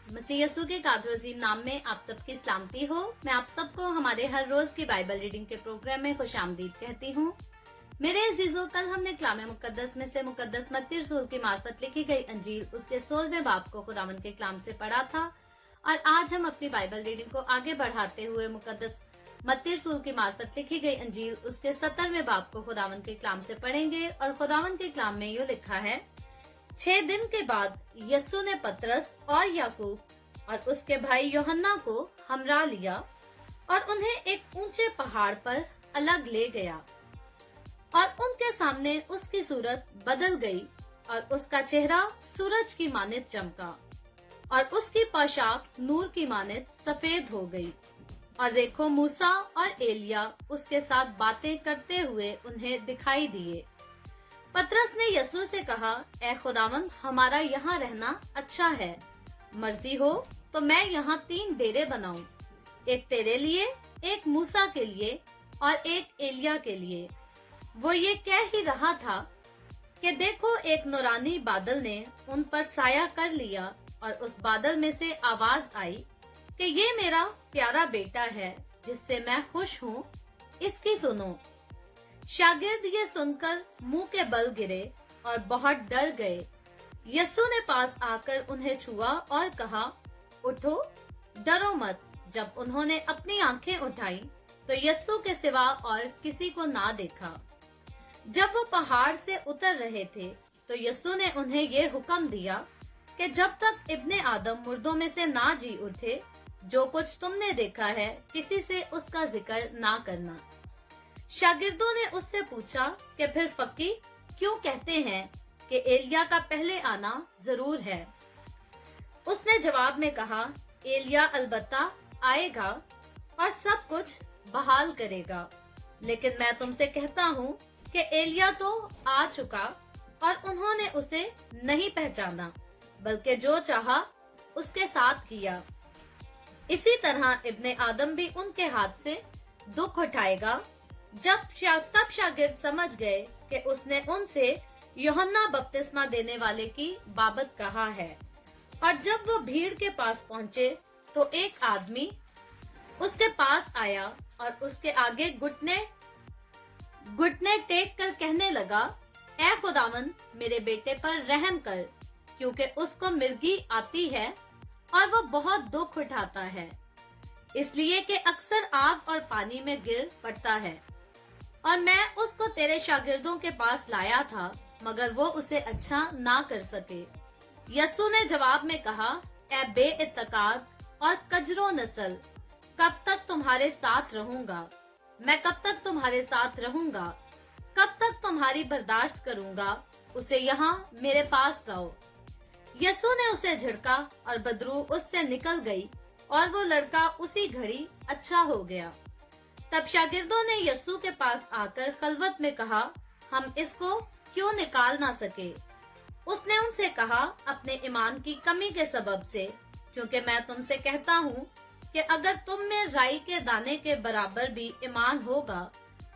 मसीह यीशु के कादर अजीम नाम में आप सबकी सलामती हो। मैं आप सबको हमारे हर रोज की बाइबल रीडिंग के प्रोग्राम में खुशामदीद कहती हूँ। मेरे अजीजों, कल हमने कलाम मुकद्दस में से मुकद्दस मत्ती रसूल की मार्फत लिखी गई अंजील उसके 16वें बाब को खुदावंद के कलाम से पढ़ा था और आज हम अपनी बाइबल रीडिंग को आगे बढ़ाते हुए मुकद्दस मत्ती रसूल की मार्फत लिखी गई अंजील उसके 17वें बाब को खुदावंद के कलाम से पढ़ेंगे और खुदावंद के कलाम में यूँ लिखा है, 6 दिन के बाद यीशु ने पतरस और याकूब और उसके भाई यूहन्ना को हमरा लिया और उन्हें एक ऊंचे पहाड़ पर अलग ले गया और उनके सामने उसकी सूरत बदल गई और उसका चेहरा सूरज की मानित चमका और उसकी पोशाक नूर की मानित सफेद हो गई। और देखो, मूसा और एलिया उसके साथ बातें करते हुए उन्हें दिखाई दिए। पतरस ने यीशु से कहा, ऐ खुदावंद, हमारा यहाँ रहना अच्छा है। मर्जी हो तो मैं यहाँ 3 डेरे बनाऊं, एक तेरे लिए, एक मूसा के लिए और एक एलिया के लिए। वो ये कह ही रहा था कि देखो, एक नूरानी बादल ने उन पर साया कर लिया और उस बादल में से आवाज आई कि ये मेरा प्यारा बेटा है जिससे मैं खुश हूँ, इसकी सुनो। शागिर्द ये सुनकर मुंह के बल गिरे और बहुत डर गए। यीशु ने पास आकर उन्हें छुआ और कहा, उठो, डरो मत। जब उन्होंने अपनी आंखें उठाई तो यीशु के सिवा और किसी को ना देखा। जब वो पहाड़ से उतर रहे थे तो यीशु ने उन्हें ये हुक्म दिया कि जब तक इब्ने आदम मुर्दों में से ना जी उठे, जो कुछ तुमने देखा है किसी से उसका जिक्र ना करना। शागिर्दों ने उससे पूछा कि फिर फकी क्यों कहते हैं कि एलिया का पहले आना जरूर है। उसने जवाब में कहा, एलिया अलबत्ता आएगा और सब कुछ बहाल करेगा, लेकिन मैं तुमसे कहता हूँ कि एलिया तो आ चुका और उन्होंने उसे नहीं पहचाना, बल्कि जो चाहा उसके साथ किया। इसी तरह इब्ने आदम भी उनके हाथ से दुख उठाएगा। तब शागिर्द समझ गए कि उसने उनसे यूहन्ना बपतिस्मा देने वाले की बाबत कहा है। और जब वो भीड़ के पास पहुँचे तो एक आदमी उसके पास आया और उसके आगे घुटने टेक कर कहने लगा, ऐ खुदावंद, मेरे बेटे पर रहम कर, क्योंकि उसको मिर्गी आती है और वो बहुत दुख उठाता है, इसलिए कि अक्सर आग और पानी में गिर पड़ता है। और मैं उसको तेरे शागिर्दों के पास लाया था, मगर वो उसे अच्छा ना कर सके। यीशु ने जवाब में कहा, ऐ बेइत्तेकाद और कजरो नस्ल, कब तक तुम्हारे साथ रहूंगा? मैं कब तक तुम्हारे साथ रहूंगा? कब तक तुम्हारी बर्दाश्त करूंगा? उसे यहाँ मेरे पास लाओ। यीशु ने उसे झिड़का और बदबू उससे निकल गई और वो लड़का उसी घड़ी अच्छा हो गया। तब शागिर्दों ने यीशु के पास आकर खलवत में कहा, हम इसको क्यों निकाल ना सके? उसने उनसे कहा, अपने ईमान की कमी के सबब से, क्योंकि मैं तुमसे कहता हूँ कि अगर तुम में राई के दाने के बराबर भी ईमान होगा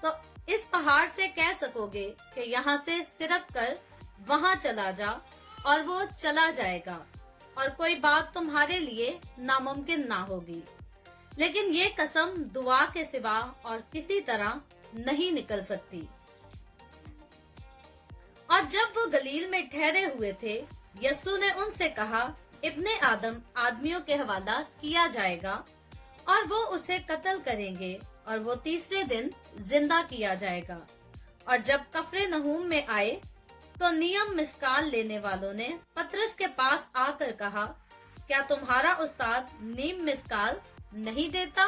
तो इस पहाड़ से कह सकोगे कि यहाँ से सिरक कर वहाँ चला जा और वो चला जाएगा और कोई बात तुम्हारे लिए नामुमकिन ना होगी। लेकिन ये कसम दुआ के सिवा और किसी तरह नहीं निकल सकती। और जब वो गलील में ठहरे हुए थे, यीशु ने उनसे कहा, इब्ने आदम आदमियों के हवाला किया जाएगा और वो उसे कत्ल करेंगे और वो तीसरे दिन जिंदा किया जाएगा। और जब कफरनहूम में आए तो नियम मिस्काल लेने वालों ने पतरस के पास आकर कहा, क्या तुम्हारा उस्ताद नीम मिस्काल नहीं देता?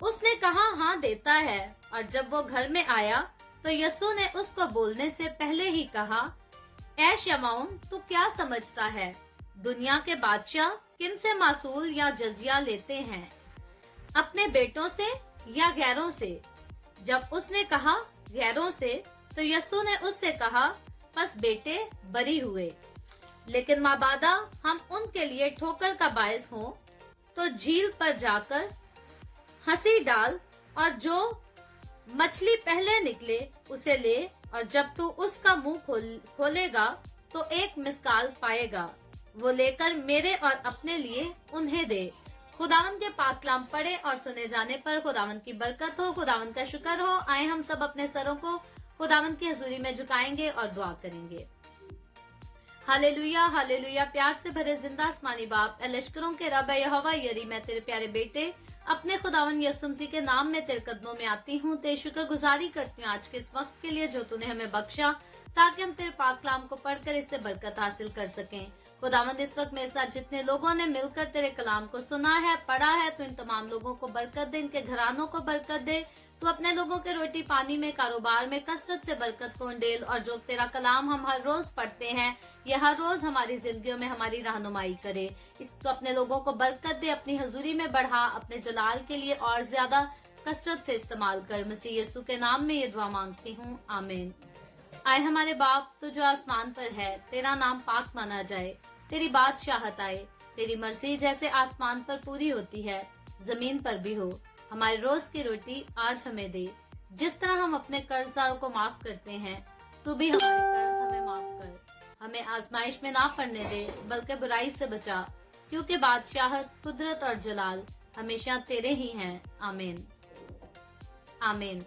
उसने कहा, हाँ देता है। और जब वो घर में आया तो यीशु ने उसको बोलने से पहले ही कहा, ऐ शमौन, तू क्या समझता है? दुनिया के बादशाह किन से मासूल या जजिया लेते हैं, अपने बेटों से या गैरों से? जब उसने कहा गैरों से तो यीशु ने उससे कहा, बस बेटे बरी हुए। लेकिन माबादा हम उनके लिए ठोकर का बायस हो तो झील पर जाकर हंसी डाल और जो मछली पहले निकले उसे ले, और जब तू उसका मुंह खोलेगा तो एक मिस्काल पाएगा। वो लेकर मेरे और अपने लिए उन्हें दे। खुदावन के पाक कलाम पढ़े और सुने जाने पर खुदावन की बरकत हो, खुदावन का शुक्र हो। आए हम सब अपने सरों को खुदावन की हजूरी में झुकाएंगे और दुआ करेंगे। Hallelujah hallelujah. प्यार से भरे जिंदा आसमानी बाप, ए लश्करों के रब, यहोवा यरी, मैं तेरे प्यारे बेटे अपने खुदावन यीशु मसीह के नाम में तेरे कदमों में आती हूँ। तेरी शुक्रगुजारी करती हूँ आज के इस वक्त के लिए जो तूने हमें बख्शा, ताकि हम तेरे पाक कलाम को पढ़कर इससे बरकत हासिल कर सकें। खुदावंद, इस वक्त मेरे साथ जितने लोगों ने मिलकर तेरे कलाम को सुना है, पढ़ा है, तो इन तमाम लोगों को बरकत दे, इनके घरानों को बरकत दे। तू अपने लोगों के रोटी पानी में, कारोबार में कसरत से बरकत को उंडेल, और जो तेरा कलाम हम हर रोज पढ़ते हैं, यह हर रोज हमारी जिंदगियों में हमारी रहनुमाई करे। तो अपने लोगों को बरकत दे, अपनी हजूरी में बढ़ा, अपने जलाल के लिए और ज्यादा कसरत से इस्तेमाल कर। मसीह यीशु के नाम में ये दुआ मांगती हूँ, आमीन। आए हमारे बाप, तू जो आसमान पर है, तेरा नाम पाक माना जाए, तेरी बादशाहत आए, तेरी मर्जी जैसे आसमान पर पूरी होती है, जमीन पर भी हो। हमारी रोज की रोटी आज हमें दे, जिस तरह हम अपने कर्जदारों को माफ करते हैं, तू भी हमारे कर्ज हमें माफ कर। हमें आजमाइश में ना पड़ने दे, बल्कि बुराई से बचा, क्योंकि बादशाहत, कुदरत और जलाल हमेशा तेरे ही हैं। आमीन आमीन।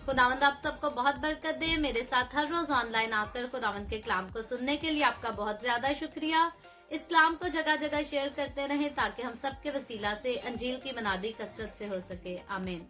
खुदावंद आप सबको बहुत बरकत दे। मेरे साथ हर रोज ऑनलाइन आकर खुदावंद के कलाम को सुनने के लिए आपका बहुत ज्यादा शुक्रिया। इस कलाम को जगह जगह शेयर करते रहें, ताकि हम सबके वसीला से अंजील की मनादी कसरत से हो सके। आमीन।